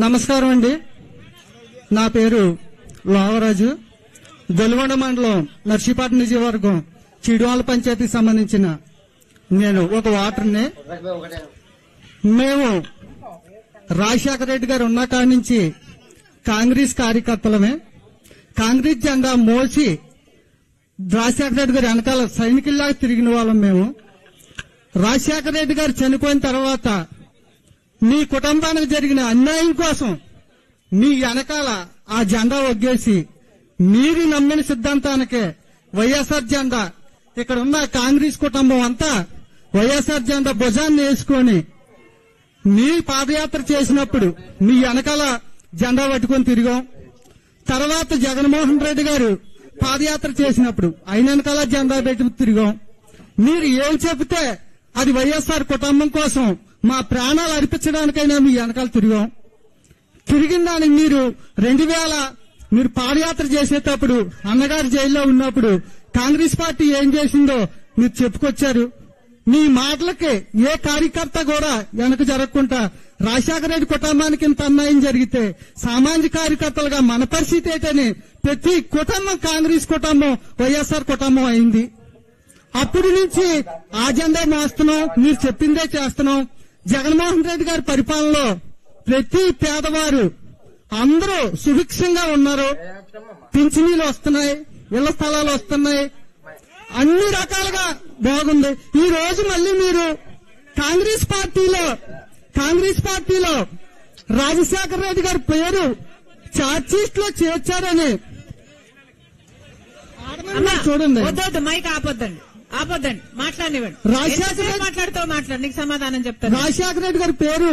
నమస్కారం అండి. నా పేరు లోవరాజు. గొలుగొండ మండలం నర్సీపట్నం నియోజకవర్గం చిడువాల పంచాయతీకి సంబంధించిన నేను ఒక ఓటర్ని. మేము రాజశేఖర రెడ్డి గారు ఉన్న కాడి నుంచి కాంగ్రెస్ కార్యకర్తలమే. కాంగ్రెస్ జెండా మోసి రాజశేఖర రెడ్డి గారు వెనకాల సైనికుల్లాగా తిరిగిన వాళ్ళం మేము. రాజశేఖర రెడ్డి గారు చనిపోయిన తర్వాత మీ కుటుంబానికి జరిగిన అన్యాయం కోసం మీ వెనకాల ఆ జెండా ఒగ్గేసి మీరు నమ్మిన సిద్ధాంతానికే వైఎస్ఆర్ జెండా, ఇక్కడ ఉన్న కాంగ్రెస్ కుటుంబం అంతా వైఎస్ఆర్ జెండా భుజాన్ని వేసుకొని మీ పాదయాత్ర చేసినప్పుడు మీ వెనకాల జెండా పట్టుకొని తిరిగాం. తర్వాత జగన్మోహన్ రెడ్డి గారు పాదయాత్ర చేసినప్పుడు ఆయన వెనకాల జెండా పెట్టి తిరిగాం. మీరు ఏం చెబితే అది వైఎస్ఆర్ కుటుంబం కోసం మా ప్రాణాలు అర్పించడానికైనా మీ వెనకాల తిరిగాం. తిరిగిన దానికి మీరు 2000 మీరు పాదయాత్ర చేసేటప్పుడు అన్నగారు జైల్లో ఉన్నప్పుడు కాంగ్రెస్ పార్టీ ఏం చేసిందో మీరు చెప్పుకొచ్చారు. మీ మాటలకి ఏ కార్యకర్త కూడా వెనక జరగకుండా రాజశేఖర రెడ్డి కుటుంబానికి ఇంత అన్యాయం జరిగితే సామాజిక కార్యకర్తలుగా మన పరిస్థితి ఏంటని ప్రతి కుటుంబం కాంగ్రెస్ కుటుంబం వైఎస్ఆర్ కుటుంబం అయింది. అప్పటి నుంచి ఆ జెండా మోస్తున్నాం, మీరు చెప్పిందే చేస్తున్నాం. జగన్మోహన్ రెడ్డి గారి పరిపాలనలో ప్రతి పేదవారు అందరూ సుభిక్షంగా ఉన్నారు. పింఛనీలు వస్తున్నాయి, ఇళ్ల స్థలాలు వస్తున్నాయి, అన్ని రకాలుగా బాగుంది. ఈ రోజు మళ్ళీ మీరు కాంగ్రెస్ పార్టీలో రాజశేఖర రెడ్డి గారి పేరు ఛార్జ్షీట్ లో చేర్చారని చూడండి. మైక్ ఆపొద్దండి, మాట్లాడివ్వండి. మాట్లాడు, నీకు సమాధానం చెప్తాను. రాజశేఖర రెడ్డి గారి పేరు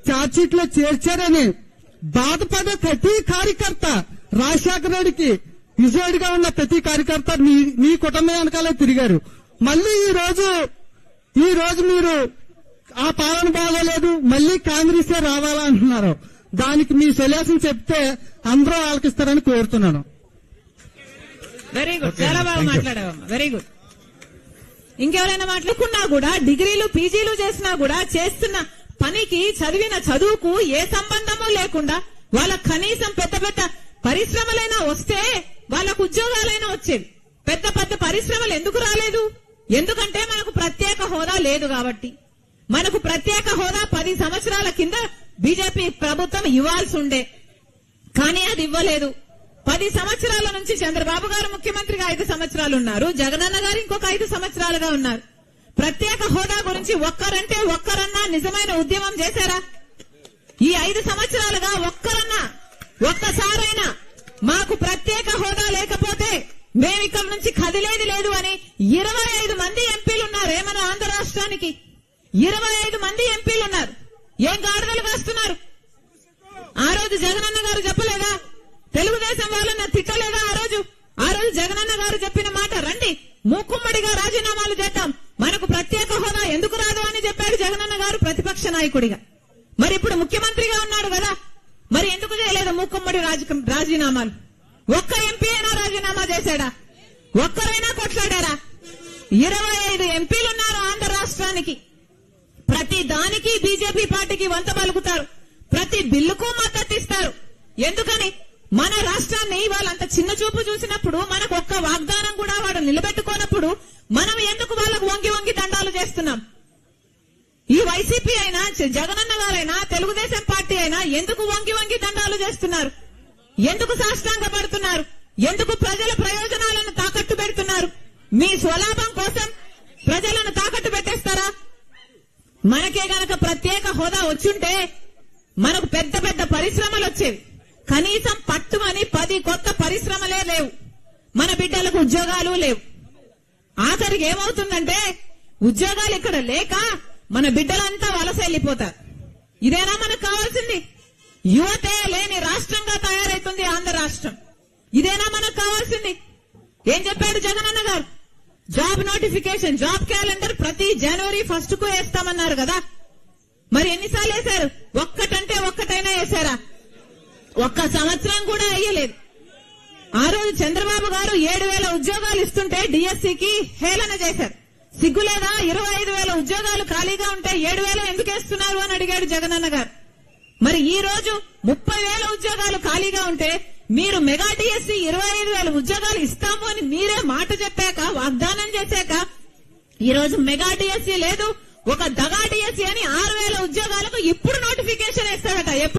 ఛార్జ్షీట్ లో చేర్చారని బాధపడే ప్రతి కార్యకర్త రాజశేఖర రెడ్డికి విజయుడిగా ఉన్న ప్రతి కార్యకర్త మీ కుటుంబం వెనకాలే తిరిగారు. మళ్ళీ ఈ రోజు మీరు ఆ పాలన బాగోలేదు, మళ్ళీ కాంగ్రెసే రావాలా అంటున్నారు. దానికి మీ సొల్యూషన్ చెప్తే అందరూ ఆలకిస్తారని కోరుతున్నాను. వెరీ గుడ్, చాలా బాగా మాట్లాడావమ్మా, వెరీ గుడ్. ఇంకెవరైనా మాట్లాడుకున్నా కూడా డిగ్రీలు పీజీలు చేసినా కూడా చేస్తున్న పనికి చదివిన చదువుకు ఏ సంబంధము లేకుండా వాళ్ళకు కనీసం పెద్ద పెద్ద పరిశ్రమలైనా వస్తే వాళ్ళకు ఉద్యోగాలైనా వచ్చేవి. పెద్ద పెద్ద పరిశ్రమలు ఎందుకు రాలేదు? ఎందుకంటే మనకు ప్రత్యేక హోదా లేదు కాబట్టి. మనకు ప్రత్యేక హోదా 10 సంవత్సరాల కింద బీజేపీ ప్రభుత్వం ఇవ్వాల్సి ఉండే, కానీ అది ఇవ్వలేదు. 10 సంవత్సరాల నుంచి చంద్రబాబు గారు ముఖ్యమంత్రిగా 5 సంవత్సరాలు ఉన్నారు, జగనన్న గారు ఇంకొక 5 సంవత్సరాలుగా ఉన్నారు. ప్రత్యేక హోదా గురించి ఒక్కరన్నా నిజమైన ఉద్యమం చేశారా? ఈ 5 సంవత్సరాలుగా ఒక్కసారైనా మాకు ప్రత్యేక హోదా లేకపోతే మేమిక్కడి నుంచి కదిలేది లేదు అని 25 మంది ఎంపీలు ఉన్నారు. ఏమన్నా ఆంధ్ర రాష్ట్రానికి 25 మంది ఎంపీలు ఉన్నారు. ఏం గాడిదలు వేస్తున్నారు? ఆ రోజు జగనన్న గారు చెప్పలేదా? తెలుగుదేశం వాళ్ళని తిట్టలేదా? ఆ రోజు జగనన్న గారు చెప్పిన మాట, రండి మూకుమ్మడిగా రాజీనామాలు చేద్దాం, మనకు ప్రత్యేక హోదా ఎందుకు రాదు అని చెప్పాడు జగనన్న గారు ప్రతిపక్ష నాయకుడిగా. మరి ఇప్పుడు ముఖ్యమంత్రిగా ఉన్నాడు కదా, మరి ఎందుకు చేయలేదు మూకుమ్మడి రాజీనామాలు? ఒక్క ఎంపీ అయినా రాజీనామా చేశాడా? ఒక్కరైనా కొట్లాడారా? 25 ఎంపీలు ఉన్నారు ఆంధ్ర రాష్ట్రానికి. ప్రతి దానికి బీజేపీ పార్టీకి వంత పలుకుతారు, ప్రతి బిల్లుకు మద్దతు ఇస్తారు. ఎందుకని? మన రాష్ట్రాన్ని వాళ్ళంత చిన్న చూపు చూసినప్పుడు, మనకు ఒక్క వాగ్దానం కూడా వాడు నిలబెట్టుకోనప్పుడు మనం ఎందుకు వాళ్ళకు వంగి దండాలు చేస్తున్నాం? ఈ వైసీపీ అయినా జగనన్న గారైనా తెలుగుదేశం పార్టీ అయినా ఎందుకు వంగి దండాలు చేస్తున్నారు? ఎందుకు సాష్టాంగ పడుతున్నారు? ఎందుకు ప్రజల ప్రయోజనాలను తాకట్టు పెడుతున్నారు? మీ స్వలాభం కోసం ప్రజలను తాకట్టు పెట్టేస్తారా? మనకే గనక ప్రత్యేక హోదా వచ్చుంటే మనకు పెద్ద పెద్ద పరిశ్రమలు వచ్చేవి. కనీసం పట్టుమని 10 కొత్త పరిశ్రమలే లేవు. మన బిడ్డలకు ఉద్యోగాలు లేవు. ఆఖరికి ఏమవుతుందంటే ఉద్యోగాలు ఇక్కడ లేక మన బిడ్డలంతా వలస వెళ్లిపోతారు. ఇదేనా మనకు కావాల్సింది? యువతే లేని రాష్ట్రంగా తయారైతుంది ఆంధ్ర రాష్ట్రం. ఇదేనా మనకు కావాల్సింది? ఏం చెప్పాడు జగనన్న గారు? జాబ్ నోటిఫికేషన్, జాబ్ క్యాలెండర్ ప్రతి జనవరి 1 కు వేస్తామన్నారు కదా. మరి ఎన్నిసార్లు వేశారు? ఒక్కటంటే ఒక్కటైనా వేశారా? ఒక్క సంవత్సరం కూడా అయ్యలేదు. ఆ రోజు చంద్రబాబు గారు 7,000 ఉద్యోగాలు ఇస్తుంటే డిఎస్సికి హేళన చేశారు. సిగ్గులేదా? 25,000 ఉద్యోగాలు ఖాళీగా ఉంటే 7,000 ఎందుకు వేస్తున్నారు అని అడిగాడు జగనన్న గారు. మరి ఈ రోజు 30,000 ఉద్యోగాలు ఖాళీగా ఉంటే మీరు మెగా డిఎస్సి 25,000 ఉద్యోగాలు ఇస్తాము అని మీరే మాట చెప్పాక, వాగ్దానం చేశాక ఈ రోజు మెగా డిఎస్సి లేదు, ఒక దగా డిఎస్సి అని 6,000 ఉద్యోగాలకు ఇప్పుడు నోటిఫికేషన్ ఇస్తారట.